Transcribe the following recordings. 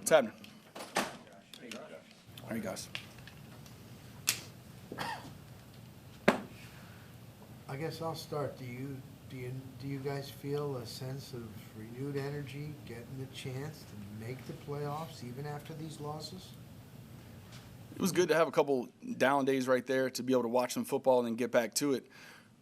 What's happening? How are you guys? I guess I'll start. Do you guys feel a sense of renewed energy, getting the chance to make the playoffs even after these losses? It was good to have a couple down days right there to be able to watch some football and then get back to it.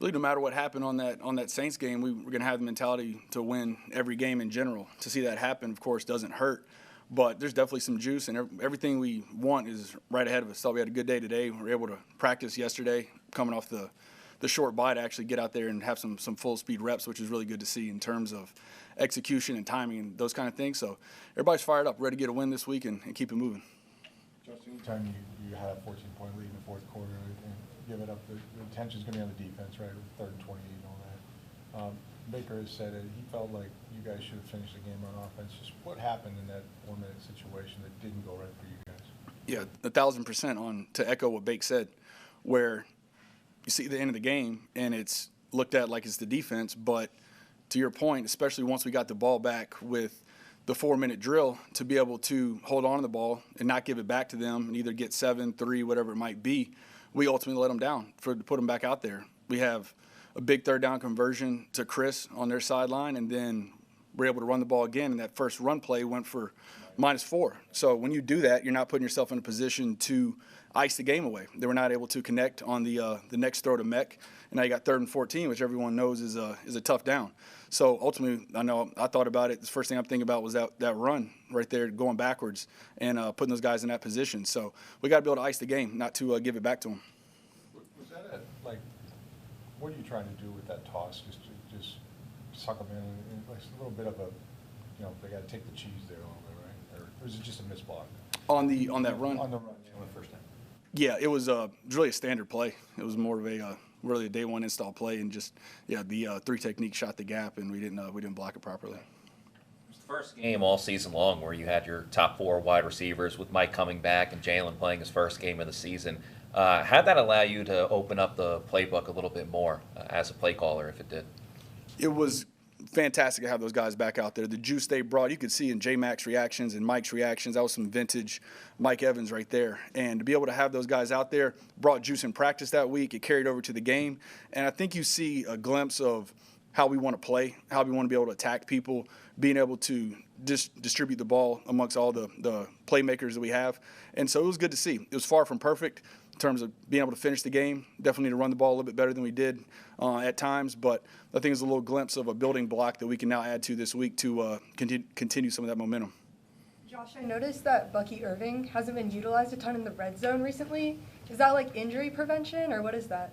Really, no matter what happened on that Saints game, we were going to have the mentality to win every game in general. To see that happen, of course, doesn't hurt. But there's definitely some juice, and everything we want is right ahead of us. Thought we had a good day today. We were able to practice yesterday, coming off the short bye, to actually get out there and have some full-speed reps, which is really good to see in terms of execution and timing and those kind of things. So everybody's fired up, ready to get a win this week and keep it moving. Justin, anytime you had a 14-point lead in the fourth quarter and give it up, the attention's going to be on the defense, right, with 3rd and 28 and all that. Baker has said it. He felt like you guys should have finished the game on offense. Just what happened in that 1-minute situation that didn't go right for you guys? Yeah, 1,000% on to echo what Bake said, where you see the end of the game and it's looked at like it's the defense, but to your point, especially once we got the ball back with the 4-minute drill, to be able to hold on to the ball and not give it back to them and either get 7, 3, whatever it might be, we ultimately let them down to put them back out there. We have a big 3rd down conversion to Chris on their sideline, and then we're able to run the ball again, and that first run play went for -4. So when you do that, you're not putting yourself in a position to ice the game away. They were not able to connect on the next throw to Mech, and now you got 3rd and 14, which everyone knows is a tough down. So ultimately, I thought about it. The first thing I'm thinking about was that run right there, going backwards and putting those guys in that position. So we got to be able to ice the game, not to give it back to them. Was that what are you trying to do with that toss? Just suck them in, and like a little bit of a, they got to take the cheese there a little bit, right? Or was it just a missed block? On that run? On the run, yeah, on the first time. Yeah, it was really a standard play. It was more of really a day one install play, and just the 3 technique shot the gap, and we didn't block it properly. It was the first game all season long where you had your top 4 wide receivers, with Mike coming back and Jalen playing his first game of the season. How'd that allow you to open up the playbook a little bit more as a play caller, if it did? It was fantastic to have those guys back out there. The juice they brought, you could see in J-Mac's reactions and Mike's reactions. That was some vintage Mike Evans right there. And to be able to have those guys out there brought juice in practice that week. It carried over to the game. And I think you see a glimpse of how we want to play, how we want to be able to attack people, being able to distribute the ball amongst all the playmakers that we have. And so it was good to see. It was far from perfect in terms of being able to finish the game. Definitely need to run the ball a little bit better than we did at times, but I think it's a little glimpse of a building block that we can now add to this week to continue some of that momentum. Josh, I noticed that Bucky Irving hasn't been utilized a ton in the red zone recently. Is that like injury prevention, or what is that?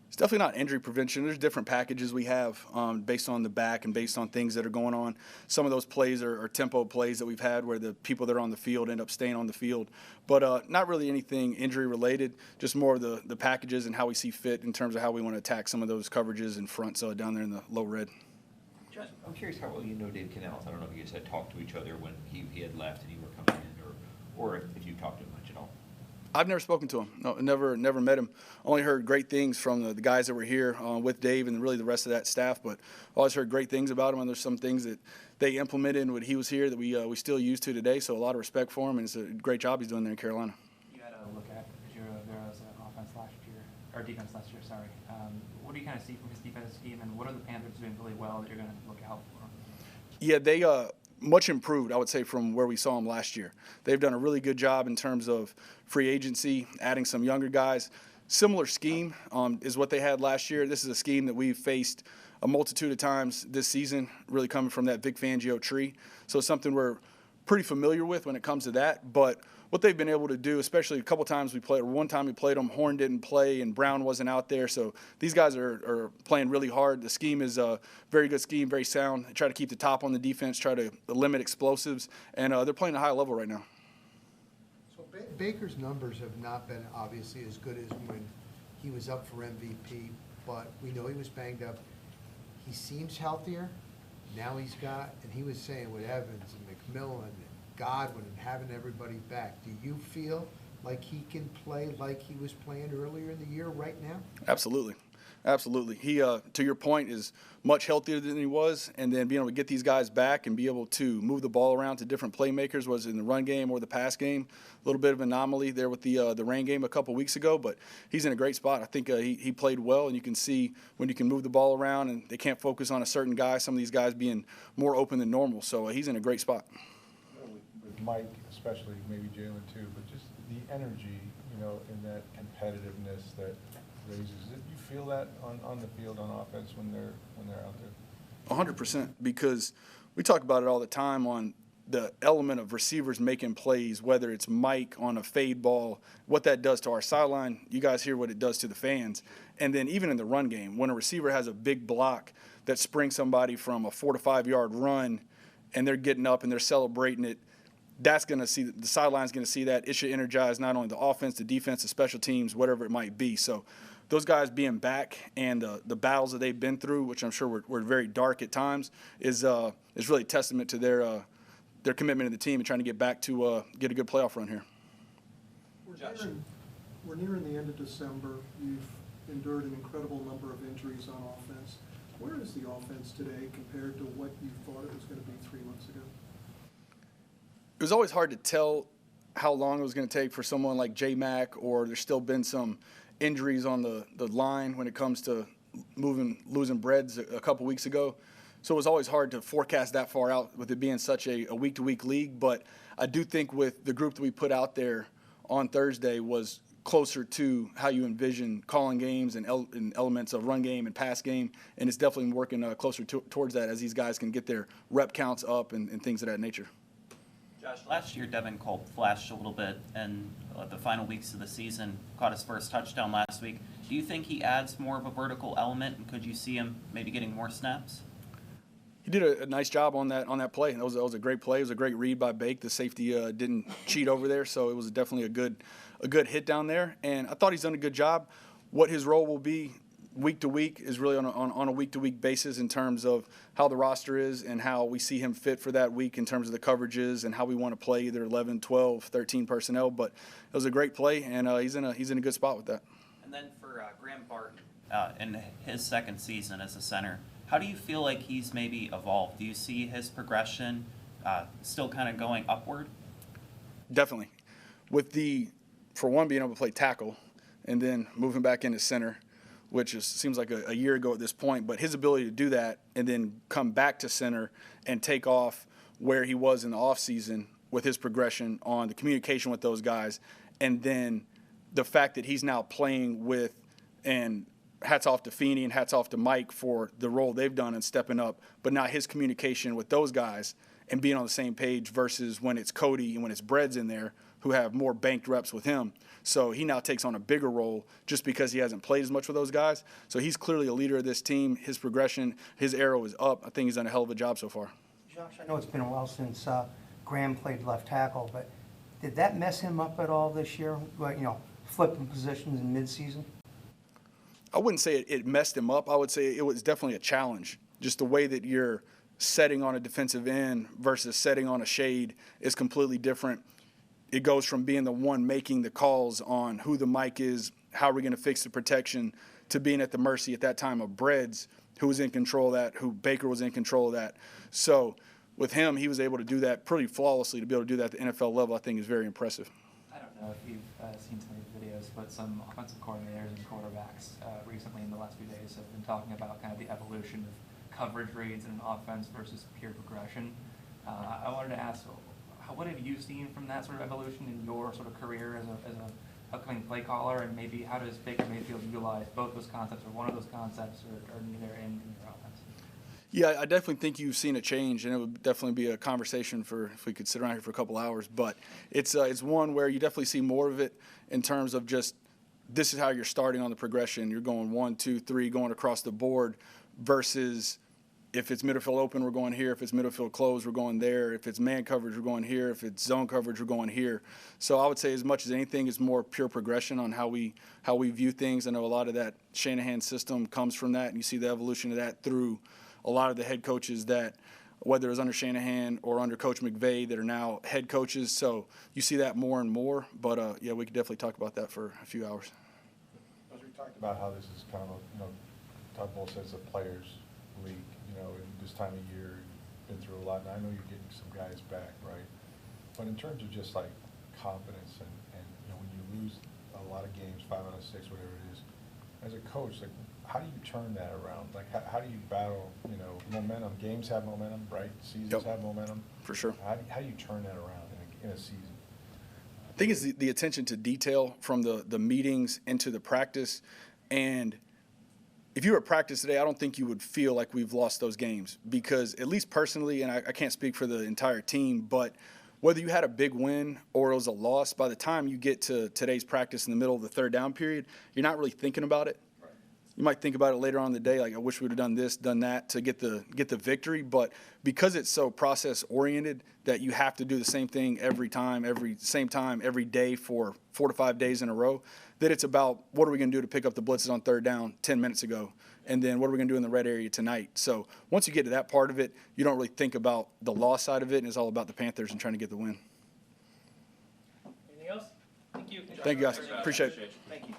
It's definitely not injury prevention. There's different packages we have based on the back and based on things that are going on. Some of those plays are tempo plays that we've had where the people that are on the field end up staying on the field. But not really anything injury related, just more of the packages and how we see fit in terms of how we want to attack some of those coverages in front, so down there in the low red. Josh, I'm curious how well you know Dave Canales. I don't know if you guys had talked to each other when he had left and you were coming in, or if you talked to him much at all. I've never spoken to him. No, never met him. Only heard great things from the guys that were here with Dave and really the rest of that staff. But always heard great things about him, and there's some things that they implemented when he was here that we still use to today. So a lot of respect for him, and it's a great job he's doing there in Carolina. You had a look at Giro's offense last year, or defense last year. Sorry. What do you kind of see from his defensive scheme, and what are the Panthers doing really well that you're going to look out for? Yeah, they much improved, I would say, from where we saw them last year. They've done a really good job in terms of free agency, adding some younger guys. Similar scheme is what they had last year. This is a scheme that we've faced a multitude of times this season, really coming from that Vic Fangio tree. So it's something we're pretty familiar with when it comes to that. But what they've been able to do, especially a couple times we played, or one time we played them, Horn didn't play and Brown wasn't out there. So these guys are playing really hard. The scheme is a very good scheme, very sound. They try to keep the top on the defense, try to limit explosives, and they're playing at a high level right now. So Baker's numbers have not been obviously as good as when he was up for MVP, but we know he was banged up. He seems healthier. Now he's got, and he was saying with Evans and McMillan and Godwin and having everybody back, do you feel like he can play like he was playing earlier in the year right now? Absolutely. Absolutely. He, to your point, is much healthier than he was, and then being able to get these guys back and be able to move the ball around to different playmakers, was it in the run game or the pass game. A little bit of an anomaly there with the rain game a couple weeks ago, but he's in a great spot. I think he played well, and you can see when you can move the ball around and they can't focus on a certain guy, some of these guys being more open than normal. So he's in a great spot. With Mike, especially, maybe Jalen too, but just the energy, in that competitiveness that raises it. You feel that on the field on offense when they're out there? 100%, because we talk about it all the time on the element of receivers making plays, whether it's Mike on a fade ball, what that does to our sideline. You guys hear what it does to the fans. And then even in the run game, when a receiver has a big block that springs somebody from a 4 to 5 yard run and they're getting up and they're celebrating it, that's going to see, the sideline's going to see that. It should energize not only the offense, the defense, the special teams, whatever it might be. So those guys being back and the battles that they've been through, which I'm sure were very dark at times, is really a testament to their commitment to the team and trying to get back to get a good playoff run here. We're nearing the end of December. You've endured an incredible number of injuries on offense. Where is the offense today compared to what you thought it was going to be 3 months ago? It was always hard to tell how long it was going to take for someone like J-Mac, or there's still been some injuries on the line when it comes to losing Breads a couple weeks ago. So it was always hard to forecast that far out with it being such a week-to-week league. But I do think with the group that we put out there on Thursday was closer to how you envision calling games and elements of run game and pass game. And it's definitely working closer towards that as these guys can get their rep counts up and things of that nature. Josh, last year Devin Culp flashed a little bit in the final weeks of the season, caught his first touchdown last week. Do you think he adds more of a vertical element, and could you see him maybe getting more snaps? He did a nice job on that play. That was a great play. It was a greek read by Bake. The safety didn't cheat over there, so it was definitely a good hit down there. And I thought he's done a good job. What his role will be week to week is really on a week-to-week basis in terms of how the roster is and how we see him fit for that week in terms of the coverages and how we want to play either 11, 12, 13 personnel. But it was a great play, and he's in a good spot with that. And then for Graham Barton, in his second season as a center, how do you feel like he's maybe evolved? Do you see his progression still kind of going upward? Definitely. With for one, being able to play tackle and then moving back into center, which seems like a year ago at this point, but his ability to do that and then come back to center and take off where he was in the offseason with his progression on the communication with those guys, and then the fact that he's now playing with, and hats off to Feeney and hats off to Mike for the role they've done and stepping up, but now his communication with those guys and being on the same page versus when it's Cody and when it's Breads in there who have more banked reps with him. So he now takes on a bigger role just because he hasn't played as much with those guys. So he's clearly a leader of this team. His progression, his arrow is up. I think he's done a hell of a job so far. Josh, I know it's been a while since Graham played left tackle, but did that mess him up at all this year, flipping positions in midseason? I wouldn't say it messed him up. I would say it was definitely a challenge. Just the way that you're setting on a defensive end versus setting on a shade is completely different. It goes from being the one making the calls on who the mic is, how are we going to fix the protection, to being at the mercy at that time of Breads, who was in control of that, who Baker was in control of that. So with him, he was able to do that pretty flawlessly. To be able to do that at the NFL level, I think is very impressive. I don't know if you've seen some of these videos, but some offensive coordinators and quarterbacks recently in the last few days have been talking about kind of the evolution of coverage reads in an offense versus pure progression. I wanted to ask, what have you seen from that sort of evolution in your sort of career as a upcoming play caller, and maybe how does Baker Mayfield utilize both those concepts or one of those concepts or neither in your offense? Yeah, I definitely think you've seen a change, and it would definitely be a conversation for if we could sit around here for a couple hours. But it's one where you definitely see more of it in terms of just this is how you're starting on the progression. You're going 1, 2, 3, going across the board versus if it's middle field open, we're going here. If it's middle field closed, we're going there. If it's man coverage, we're going here. If it's zone coverage, we're going here. So I would say as much as anything, it's more pure progression on how we view things. I know a lot of that Shanahan system comes from that, and you see the evolution of that through a lot of the head coaches that, whether it's under Shanahan or under Coach McVay, that are now head coaches. So you see that more and more. But, yeah, we could definitely talk about that for a few hours. As we talked about how this is kind of Todd Bowles says a players' league, you know, and this time of year, you've been through a lot, and I know you're getting some guys back, right? But in terms of just like confidence and you know, when you lose a lot of games, 5 out of 6, whatever it is, as a coach, like, how do you turn that around? Like, how do you battle, you know, momentum? Games have momentum, right? Seasons Yep. have momentum. For sure. How do you turn that around in a season? I think it's the attention to detail from the meetings into the practice. And if you were at practice today, I don't think you would feel like we've lost those games, because at least personally, and I can't speak for the entire team, but whether you had a big win or it was a loss, by the time you get to today's practice in the middle of the third down period, you're not really thinking about it. You might think about it later on in the day, like, I wish we would have done this, done that to get the victory. But because it's so process oriented that you have to do the same thing every time, every day for 4 to 5 days in a row, that it's about what are we going to do to pick up the blitzes on third down 10 minutes ago, and then what are we going to do in the red area tonight. So once you get to that part of it, you don't really think about the loss side of it, and it's all about the Panthers and trying to get the win. Anything else? Thank you. Thank you, guys. Appreciate it. Thank you.